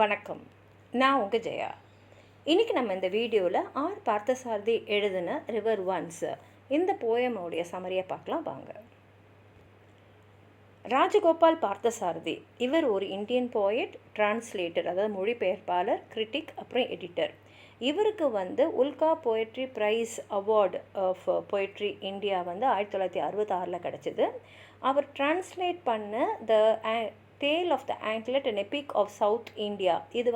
வணக்கம். நான் உங்கள் ஜெயா. இன்றைக்கி நம்ம இந்த வீடியோவில் ஆர் பார்த்தசாரதி எழுதின ரிவர் ஒன்ஸ் இந்த போயமோடைய சமரியை பார்க்கலாம் வாங்க. ராஜகோபால் பார்த்தசாரதி இவர் ஒரு இந்தியன் போயட், டிரான்ஸ்லேட்டர், அதாவது மொழிபெயர்ப்பாளர், கிரிட்டிக், அப்புறம் எடிட்டர். இவருக்கு Ulka poetry prize award of poetry India 1966 கிடச்சிது. அவர் டிரான்ஸ்லேட் பண்ண the tale of the anklet and epic of south India, இது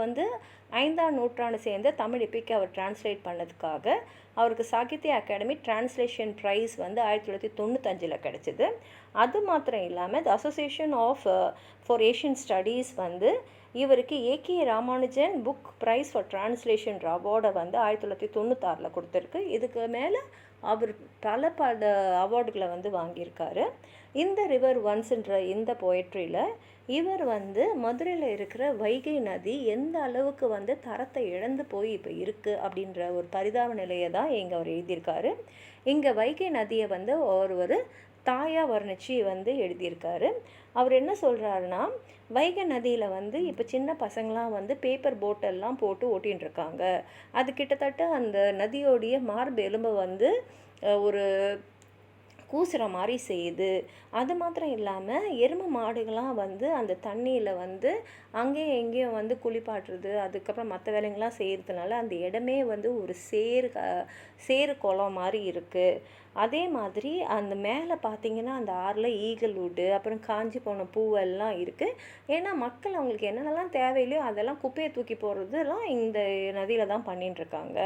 5ஆம் நூற்றாண்டு சேர்ந்த தமிழ் எபிக்கை அவர் டிரான்ஸ்லேட் பண்ணதுக்காக அவருக்கு சாகித்ய அகாடமி டிரான்ஸ்லேஷன் ப்ரைஸ் 1995 கிடச்சிது. அது மாத்திரம் இல்லாமல் the association of for Asian studies இவருக்கு AK Ramanujan book prize for translation அவார்டை 1996 கொடுத்துருக்கு. இதுக்கு மேலே அவர் பல அவார்டுகளை வாங்கியிருக்காரு. இந்த ரிவர் ஒன்ஸ்ன்ற இந்த போயட்ரியில் இவர் மதுரையில் இருக்கிற வைகை நதி எந்த அளவுக்கு தரத்தை இழந்து போய் இப்போ இருக்குது அப்படின்ற ஒரு பரிதாப நிலையை தான் இங்கே அவர் எழுதியிருக்காரு. இங்கே வைகை நதியை ஒரு தாயாக வர்ணித்து எழுதியிருக்காரு. அவர் என்ன சொல்கிறாருன்னா, வைகை நதியில் இப்போ சின்ன பசங்களாம் பேப்பர் போட்டெல்லாம் போட்டு ஓட்டின்னு இருக்காங்க. அது கிட்டத்தட்ட அந்த நதியோடைய மார்பு எலும்பை ஒரு கூசுகிற மாதிரி செய்யுது. அது மாத்திரம் இல்லாமல் எருமை மாடுகள்லாம் அந்த தண்ணியில் அங்கேயும் எங்கேயும் குளிப்பாட்டுறது, அதுக்கப்புறம் மற்ற வேலைங்கள்லாம் செய்கிறதுனால அந்த இடமே ஒரு சேறு குளம் மாதிரி இருக்குது. அதே மாதிரி அந்த மேலே பார்த்திங்கன்னா அந்த ஆறில் ஈகல் வுட்டு, அப்புறம் காஞ்சி போன பூவெல்லாம் இருக்குது. ஏன்னா மக்கள் அவங்களுக்கு என்னென்னலாம் தேவையில்லையோ அதெல்லாம் குப்பையை தூக்கி போடுறதுலாம் இந்த நதியில் தான் பண்ணிட்டுருக்காங்க.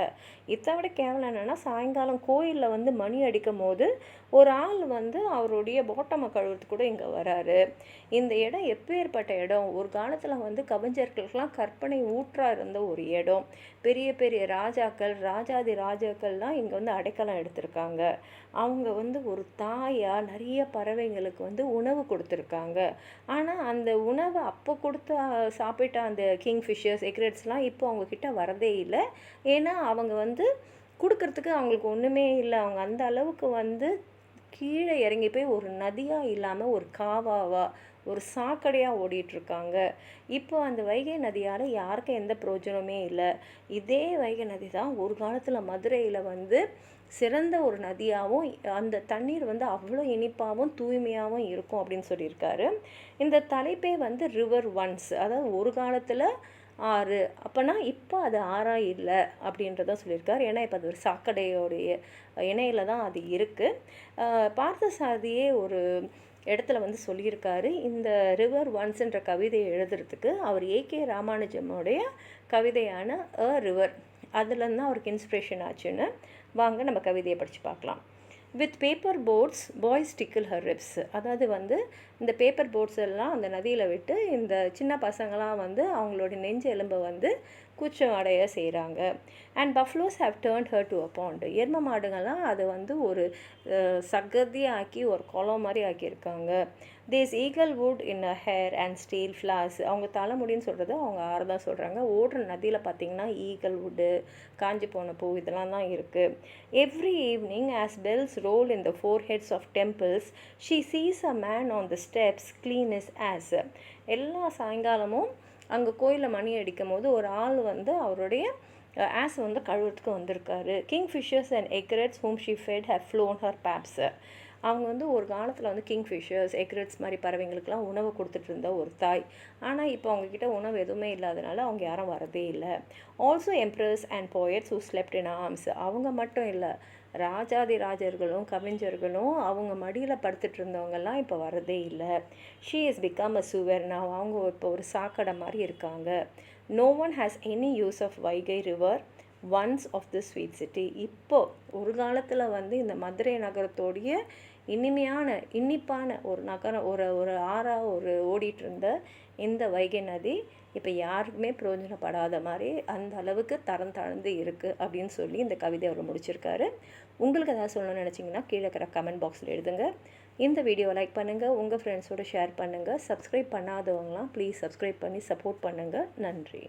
இதை விட கேவலம் என்னென்னா, சாயங்காலம் கோயிலில் மணி அடிக்கும் போது ஒரு ஆள் அவருடைய பாட்டமை கழுவுறதுக்கு கூட இங்கே வராரு. இந்த இடம் எப்பேற்பட்ட இடம்! ஒரு காலத்தில் கவிஞர்களுக்கெல்லாம் கற்பனை ஊற்றாக இருந்த ஒரு இடம். பெரிய பெரிய ராஜாக்கள், ராஜாதி ராஜாக்கள்லாம் இங்கே அடைக்கலம் எடுத்திருக்காங்க. அவங்க ஒரு தாயாக நிறைய பறவைங்களுக்கு உணவு கொடுத்துருக்காங்க. ஆனால் அந்த உணவை அப்போ கொடுத்து சாப்பிட்ட அந்த கிங்ஃபிஷர்ஸ், எக்ரெட்ஸ்லாம் இப்போ அவங்கக்கிட்ட வரதே இல்லை. ஏன்னா அவங்க கொடுக்கறதுக்கு அவங்களுக்கு ஒன்றுமே இல்லை. அவங்க அந்த அளவுக்கு கீழே இறங்கி போய் ஒரு நதியாக இல்லாமல் ஒரு காவாவா, ஒரு சாக்கடையாக ஓடிட்டுருக்காங்க. இப்போ அந்த வைகை நதியால் யாருக்கும் எந்த பிரயோஜனமே இல்லை. இதே வைகை நதி தான் ஒரு காலத்தில் மதுரையில் சிறந்த ஒரு நதியாகவும், அந்த தண்ணீர் அவ்வளோ இனிப்பாகவும் தூய்மையாகவும் இருக்கும் அப்படின்னு சொல்லியிருக்காரு. இந்த தலைப்பே ரிவர் ஒன்ஸ், அதாவது ஒரு காலத்தில் ஆறு, அப்போனா இப்போ அது ஆறாக இல்லை அப்படின்றதான் சொல்லியிருக்காரு. ஏன்னா இப்போ அது ஒரு சாக்கடையோடைய இணையில் தான் அது இருக்குது. பார்த்தசாரதியே ஒரு இடத்துல சொல்லியிருக்காரு, இந்த ரிவர் ஒன்ஸ்ன்ற கவிதையை எழுதுறதுக்கு அவர் ஏகே ராமானுஜமுடைய கவிதையான அ ரிவர், அதுலேருந்து தான் அவருக்கு இன்ஸ்பிரேஷன் ஆச்சுன்னு. வாங்க நம்ம கவிதையை படித்து பார்க்கலாம். With paper boats boys tickle her ribs, அதாவது இந்த பேப்பர் போட்ஸ் எல்லாம் அந்த நதியில் விட்டு இந்த சின்ன பசங்களாம் அவங்களோட நெஞ்சு எலும்பை கூச்சம் அடைய செய்கிறாங்க. And buffaloes have turned her to a pond, எரும மாடுங்கள்லாம் அதை ஒரு சகதியாக்கி ஒரு குளம் மாதிரி ஆக்கியிருக்காங்க. These eagle would in a hair and steel floss, அவங்க தலைமுடின்னு சொல்கிறது அவங்க ஆறு தான் சொல்கிறாங்க. ஓடுற நதியில் பார்த்திங்கன்னா ஈகல் வுட்டு, காஞ்சி போன பூ, இதெல்லாம் தான் இருக்குது. Every evening as bells roll in the foreheads of temples, she sees a man on the steps clean his ass. எல்லா சாயங்காலமும் அங்கே கோயிலில் மணி அடிக்கும் போது ஒரு ஆள் அவருடைய ஆஸ் கழுவுறதுக்கு வந்திருக்காரு. கிங்ஃபிஷர்ஸ் and egrets whom she fed have flown her paps. அவங்க ஒரு காலத்தில் கிங்ஃபிஷர்ஸ், எக்ரெட்ஸ் மாதிரி பறவைங்களுக்கெல்லாம் உணவு கொடுத்துட்டு இருந்த ஒரு தாய். ஆனால் இப்போ அவங்கக்கிட்ட உணவு எதுவுமே இல்லாதனால அவங்க யாரும் வரதே இல்லை. Also embrace and poets who slept in arms, அவங்க மட்டும் இல்லை, ராஜாதி ராஜர்களும் கவிஞர்களும் அவங்க மடியில் படுத்துட்டு இருந்தவங்கெல்லாம் இப்போ வரதே இல்லை. ஷீ இஸ் பிகம் அ சுவர், நான் அவங்க இப்போ ஒரு சாக்கடை மாதிரி இருக்காங்க. No one has any use of Vaigai river once of the sweet city. இப்போது ஒரு காலத்தில் இந்த மதுரை நகரத்தோடைய இனிப்பான ஒரு நகரம், ஒரு ஆறாக ஓடிட்டு இருந்த இந்த வைகை நதி இப்போ யாருக்குமே பிரயோஜனப்படாத மாதிரி அந்த அளவுக்கு தரம் தாழ்ந்து இருக்குது அப்படின்னு சொல்லி இந்த கவிதை அவர் முடிச்சிருக்காரு. உங்களுக்கு ஏதாவது சொல்லணும்னு நினச்சிங்கன்னா கீழே இருக்கிற கமெண்ட் பாக்ஸில் எழுதுங்க. இந்த வீடியோவை லைக் பண்ணுங்கள், உங்கள் ஃப்ரெண்ட்ஸோடு ஷேர் பண்ணுங்கள். சப்ஸ்கிரைப் பண்ணாதவங்களாம் ப்ளீஸ் சப்ஸ்கிரைப் பண்ணி சப்போர்ட் பண்ணுங்கள். நன்றி.